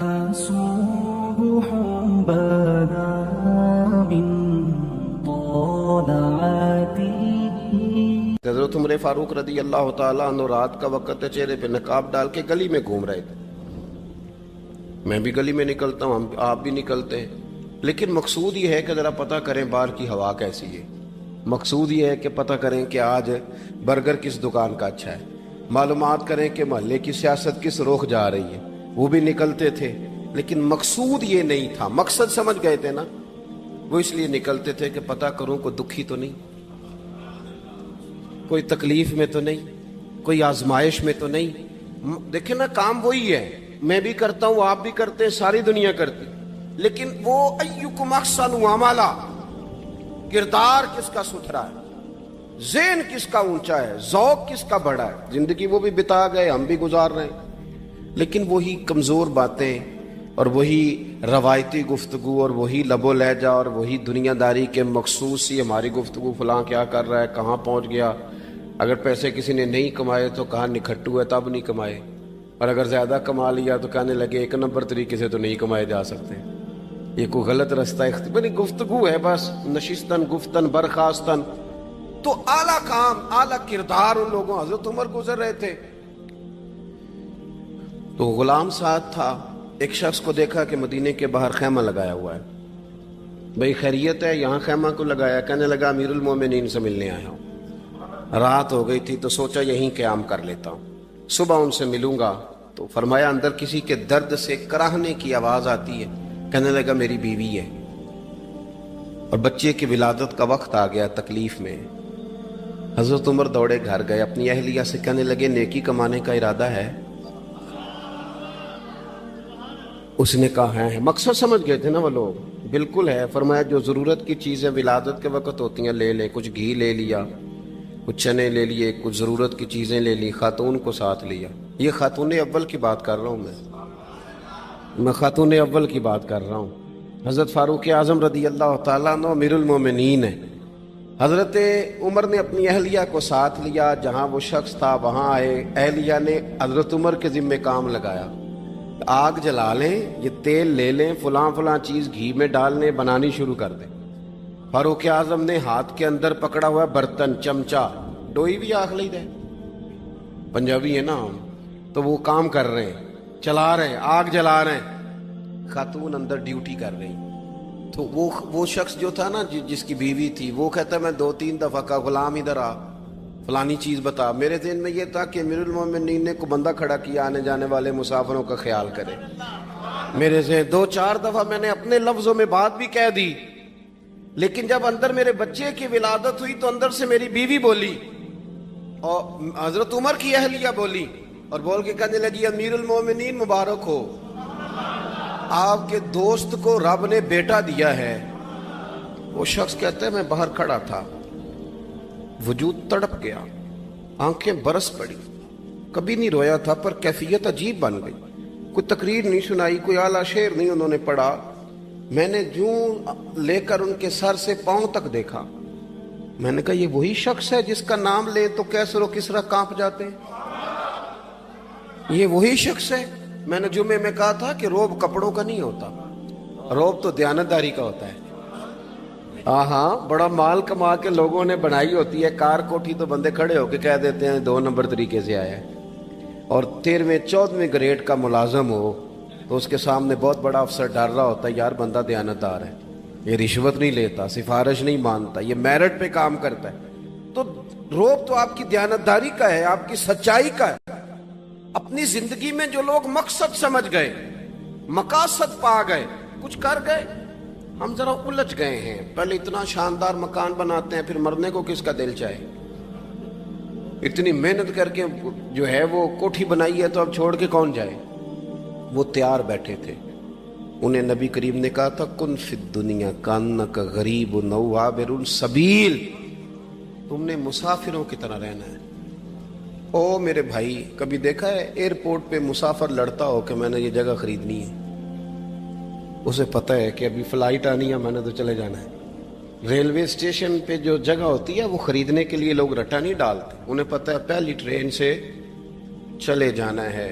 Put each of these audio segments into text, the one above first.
صبح بدا من طلعته. حضرت عمر فاروق رضی اللہ تعالیٰ عنہ رات کا وقت چہرے پہ نقاب ڈال کے گلی میں گھوم رہے تھے. میں بھی گلی میں نکلتا ہوں, آپ بھی نکلتے ہیں, لیکن مقصود یہ ہے کہ ذرا پتہ کریں باہر کی ہوا کیسی ہے. مقصود یہ ہے کہ پتہ کریں کہ آج برگر کس دکان کا اچھا ہے, معلومات کریں کہ محلے کی سیاست کس رخ جا رہی ہے. وہ بھی نکلتے تھے, لیکن مقصود یہ نہیں تھا. مقصد سمجھ گئے تھے نا, وہ اس لیے نکلتے تھے کہ پتہ کروں کوئی دکھی تو نہیں, کوئی تکلیف میں تو نہیں, کوئی آزمائش میں تو نہیں. دیکھیں نا, کام وہی ہے, میں بھی کرتا ہوں, آپ بھی کرتے ہیں, ساری دنیا کرتی, لیکن وہ ایکم احسن عملا, کردار کس کا ستھرا ہے, ذہن کس کا اونچا ہے, ذوق کس کا بڑا ہے. زندگی وہ بھی بتا گئے, ہم بھی گزار رہے ہیں, لیکن وہی کمزور باتیں اور وہی روایتی گفتگو اور وہی لب و لہجہ اور وہی دنیا داری کے مخصوص سی ہماری گفتگو, فلاں کیا کر رہا ہے, کہاں پہنچ گیا. اگر پیسے کسی نے نہیں کمائے تو کہاں نکھٹو ہے تب نہیں کمائے, اور اگر زیادہ کما لیا تو کہنے لگے ایک نمبر طریقے سے تو نہیں کمائے جا سکتے, یہ کوئی غلط رستہ بنی گفتگو ہے بس. نشستن گفتن برخاستن, تو اعلیٰ کام اعلیٰ کردار ان لوگوں. حضرت عمر گزر رہے تھے تو غلام ساتھ تھا. ایک شخص کو دیکھا کہ مدینے کے باہر خیمہ لگایا ہوا ہے. بھئی خیریت ہے, یہاں خیمہ کو لگایا؟ کہنے لگا امیر المومنین سے ملنے آیا ہوں, رات ہو گئی تھی تو سوچا یہیں قیام کر لیتا ہوں, صبح ان سے ملوں گا. تو فرمایا اندر کسی کے درد سے کراہنے کی آواز آتی ہے. کہنے لگا میری بیوی ہے اور بچے کی ولادت کا وقت آ گیا, تکلیف میں. حضرت عمر دوڑے گھر گئے, اپنی اہلیہ سے کہنے لگے نیکی کمانے کا ارادہ ہے؟ اس نے کہا ہے. مقصد سمجھ گئے تھے نا وہ لوگ, بالکل ہے. فرمایا جو ضرورت کی چیزیں ولادت کے وقت ہوتی ہیں لے لے. کچھ گھی لے لیا, کچھ چنے لے لیے, کچھ ضرورت کی چیزیں لے لی, خاتون کو ساتھ لیا. یہ خاتون اول کی بات کر رہا ہوں, میں خاتون اول کی بات کر رہا ہوں. حضرت فاروق اعظم رضی اللہ تعالیٰ عنہ امیر المومنین ہے. حضرت عمر نے اپنی اہلیہ کو ساتھ لیا, جہاں وہ شخص تھا وہاں آئے. اہلیہ نے حضرت عمر کے ذمہ کام لگایا, آگ جلا لیں, یہ تیل لے لیں, فلاں فلاں چیز گھی میں ڈال لیں, بنانی شروع کر دیں. فاروق اعظم نے ہاتھ کے اندر پکڑا ہوا برتن, چمچہ, ڈوئی بھی آخ لی دے, پنجابی ہے نا ہم, تو وہ کام کر رہے ہیں, چلا رہے ہیں, آگ جلا رہے ہیں. خاتون اندر ڈیوٹی کر رہی. تو وہ شخص جو تھا نا جس کی بیوی تھی, وہ کہتا ہے میں 2-3 دفعہ کا غلام ادھر آ, فلانی چیز بتا. میرے ذہن میں یہ تھا کہ امیر المومنین نے کو بندہ کھڑا کیا آنے جانے والے مسافروں کا خیال کرے. میرے ذہن 2-4 دفعہ میں نے اپنے لفظوں میں بات بھی کہہ دی, لیکن جب اندر میرے بچے کی ولادت ہوئی تو اندر سے میری بیوی بولی اور حضرت عمر کی اہلیہ بولی, اور بول کے کہنے لگی امیر المومنین مبارک ہو, آپ کے دوست کو رب نے بیٹا دیا ہے. وہ شخص کہتا ہے میں باہر کھڑا تھا, وجود تڑپ گیا, آنکھیں برس پڑی, کبھی نہیں رویا تھا پر کیفیت عجیب بن گئی. کوئی تقریر نہیں سنائی, کوئی اعلیٰ شعر نہیں انہوں نے پڑھا. میں نے جوں لے کر ان کے سر سے پاؤں تک دیکھا. میں نے کہا یہ وہی شخص ہے جس کا نام لے تو کیسر و کسرا کانپ جاتے ہیں, یہ وہی شخص ہے. میں نے جمعے میں کہا تھا کہ روب کپڑوں کا نہیں ہوتا, روب تو دیانتداری کا ہوتا ہے. ہاں, بڑا مال کما کے لوگوں نے بنائی ہوتی ہے, کار کوٹھی تو بندے کھڑے ہو کے کہہ دیتے ہیں 2 نمبر طریقے سے آیا ہے. اور 13ویں-14ویں گریڈ کا ملازم ہو تو اس کے سامنے بہت بڑا افسر ڈر رہا ہوتا ہے, یار بندہ دیانتدار ہے, یہ رشوت نہیں لیتا, سفارش نہیں مانتا, یہ میرٹ پہ کام کرتا ہے. تو روب تو آپ کی دیانتداری کا ہے, آپ کی سچائی کا ہے. اپنی زندگی میں جو لوگ مقصد سمجھ گئے, مقاصد پا گئے, کچھ کر گئے, ہم ذرا الجھ گئے ہیں. پہلے اتنا شاندار مکان بناتے ہیں, پھر مرنے کو کس کا دل چاہے. اتنی محنت کر کے جو ہے وہ کوٹھی بنائی ہے تو اب چھوڑ کے کون جائے. وہ تیار بیٹھے تھے, انہیں نبی کریم نے کہا تھا کن فی الدنیا کانک غریب نو عابر السبیل, تم نے مسافروں کی طرح رہنا ہے. او میرے بھائی, کبھی دیکھا ہے ایئرپورٹ پہ مسافر لڑتا ہو کہ میں نے یہ جگہ خریدنی ہے؟ اسے پتہ ہے کہ ابھی فلائٹ آنی ہے, میں نے تو چلے جانا ہے. ریلوے اسٹیشن پہ جو جگہ ہوتی ہے وہ خریدنے کے لیے لوگ رٹا نہیں ڈالتے, انہیں پتہ ہے پہلی ٹرین سے چلے جانا ہے,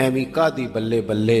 ਐਵੇਂ ਕਾਦੀ ਬੱਲੇ ਬੱਲੇ,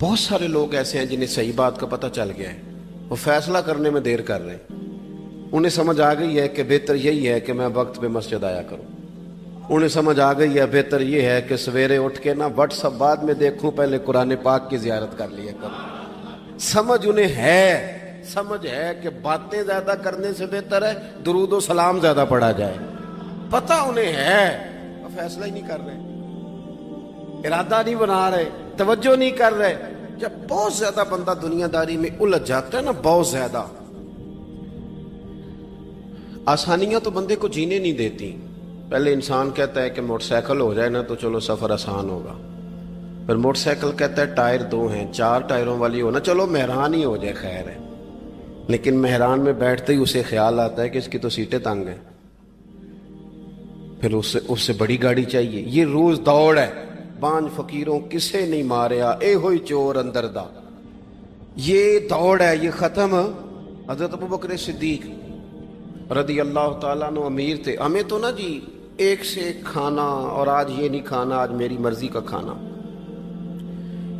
بہت سارے لوگ ایسے ہیں جنہیں صحیح بات کا پتہ چل گیا ہے، وہ فیصلہ کرنے میں دیر کر رہے ہیں، انہیں سمجھ آ گئی ہے کہ بہتر یہی ہے کہ میں وقت پہ مسجد آیا کروں، انہیں سمجھ آ گئی ہے بہتر یہ ہے کہ سویرے اٹھ کے نا واٹس ایپ بعد میں دیکھوں، پہلے قرآن پاک کی زیارت کر لیا کروں۔ سمجھ انہیں ہے، سمجھ ہے کہ باتیں زیادہ کرنے سے بہتر ہے درود و سلام زیادہ پڑھا جائے، پتہ انہیں ہے، وہ فیصلہ ہی نہیں کر رہے، ارادہ نہیں بنا رہے، توجہ نہیں کر رہے۔ جب بہت زیادہ بندہ دنیا داری میں الجھ جاتا ہے نا، بہت زیادہ، آسانیاں تو بندے کو جینے نہیں دیتی۔ پہلے انسان کہتا ہے کہ موٹر سائیکل ہو جائے نا تو چلو سفر آسان ہوگا، پھر موٹر سائیکل کہتا ہے ٹائر 2 ہیں، 4 ٹائروں والی ہونا، چلو مہران ہی ہو جائے خیر ہے، لیکن مہران میں بیٹھتے ہی اسے خیال آتا ہے کہ اس کی تو سیٹیں تنگ ہیں، پھر اس سے بڑی گاڑی چاہیے۔ یہ روز دوڑ ہے، بانج فقیروں کسے نہیں ماریا، اے ہوئی چور اندر دا، یہ دوڑ ہے، یہ ختم۔ حضرت ابوبکر صدیق رضی اللہ تعالیٰ عنہ امیر تھے، ہمیں تو نا جی ایک سے ایک کھانا، اور آج یہ نہیں کھانا، آج میری مرضی کا کھانا،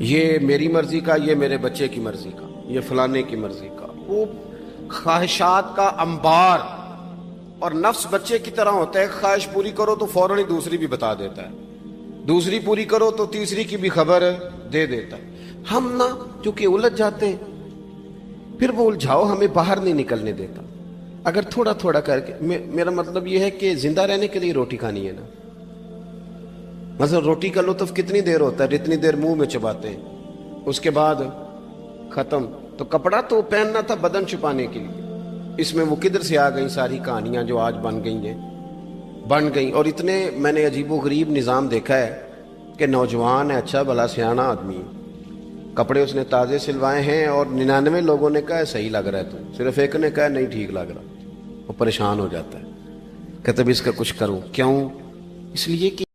یہ میری مرضی کا، یہ میرے بچے کی مرضی کا، یہ فلانے کی مرضی کا، وہ خواہشات کا انبار۔ اور نفس بچے کی طرح ہوتا ہے، خواہش پوری کرو تو فوراً ہی دوسری بھی بتا دیتا ہے، دوسری پوری کرو تو تیسری کی بھی خبر دے دیتا ہے۔ ہم نا چونکہ الجھ جاتے ہیں، پھر وہ الجھاؤ ہمیں باہر نہیں نکلنے دیتا۔ اگر تھوڑا تھوڑا کر کے، میرا مطلب یہ ہے کہ زندہ رہنے کے لیے روٹی کھانی ہے نا، مثلا روٹی کا لطف کتنی دیر ہوتا ہے، جتنی دیر منہ میں چباتے ہیں، اس کے بعد ختم۔ تو کپڑا تو پہننا تھا بدن چھپانے کے لیے، اس میں وہ کدھر سے آ گئی ساری کہانیاں جو آج بن گئیں۔ اور اتنے میں نے عجیب و غریب نظام دیکھا ہے کہ نوجوان ہے، اچھا بھلا سیاںا آدمی ہے، کپڑے اس نے تازے سلوائے ہیں، اور 99 لوگوں نے کہا ہے صحیح لگ رہا ہے، تو صرف ایک نے کہا نہیں ٹھیک لگ رہا، وہ پریشان ہو جاتا ہے، کہتا ہے اس کا کچھ کروں۔ کیوں؟ اس لیے کہ